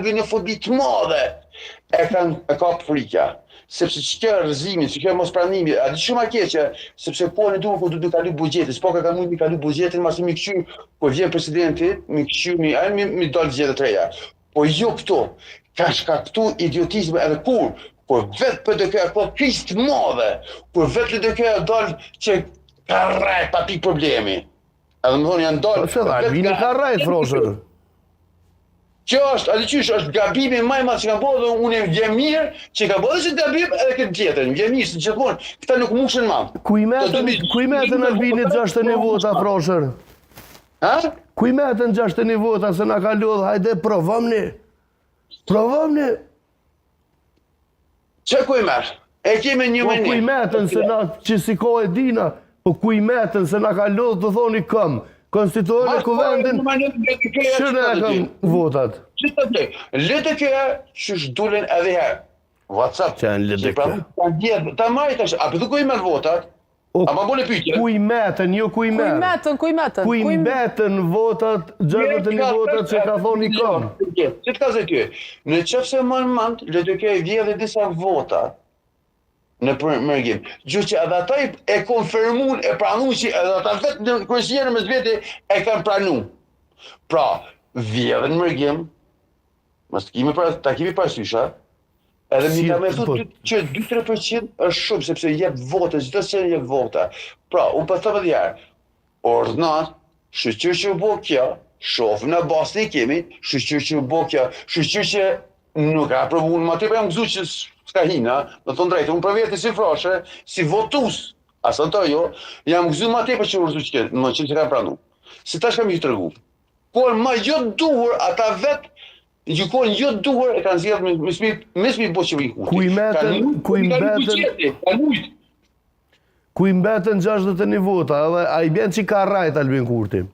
xenofobi të madhe e ka frika. Sepse që kjo rëzimi, që kjo mos pranimi, a di shumë a keqe, sepse po në duke ku du të kalu bugjetin, s'po ka mund mi kalu bugjetin, mas mi këqy, po vjen presidenti, mi këqy, mi dalë zgjedhje të reja. Po jo këto, ka shkaktu idiotizme edhe kur vetë për dhe kjo ka krisë të madhe, kur vetë dhe kjo dalë që ka rajt pa pikë problemi. Edhe më thonë janë dalë... Po që dhe, Albini ka rajt, Frosher. Kjo është, edhe qysh, është gabimi maj madh që ka bëhë dhe unë vjen mirë që ka bëhë dhe që gabim edhe këtë tjetër, vjen mirë se gjithmonë, këta nuk mushen madhë. Ku i metën Albinit 61 vota, Frosher? Ha? Ku i metën 61 vota se na ka lodhë, hajde provomni. Provomni. Që ku i merë? E kemi një Po ku i metën se na që si ko e dina, po ku i metën se na ka lodhë të thoni këm. Konstituojnë e kuvendin, shërë e kam votat. Që të të letë kjo që shdullin edhe herë. WhatsApp. Që janë letë kjo. Ta majtë është, a përdu ku i merë votat? A ma bole pyqe? Ku i metën, jo ku i merë. Ku i metën votat, 61 votat që ka thoni kam. Që të ka zë kjo? Në qëfë se më në mandë, letë kjo e vje dhe disa votat. Në mërgjim. Gjë që edhe ata e konfirmun, e pranu që edhe ata vetë në kërësjerë me zvete e kanë pranu. Pra, vjedhe në mërgjim, ta kemi pasysha, edhe mi ka me thutë që 2-3% është shumë, sepse jep vote, gjithë se jep vote. Pra, unë për thëmë djarë, ordnat, shëqyr që u bo kjo, shofë në basë në kemi, shëqyr që u bo kjo, shëqyr që nuk ka provu, ma të jam gëzu që s'ka hina, në thonë drejtë, unë për vjetë si froshe, si votus, asë në to jo, jam gëzu ma të që urëzu që në që ka pranu. Se tash kam ju të rëgu. Por ma jo duhur, ata vetë, gjykojnë jo duhur, e kanë zjedhë me smi bo që vëjnë kuti. Ku i mbetën 61 vota, a i bjenë që ka rajt Albin Kurti?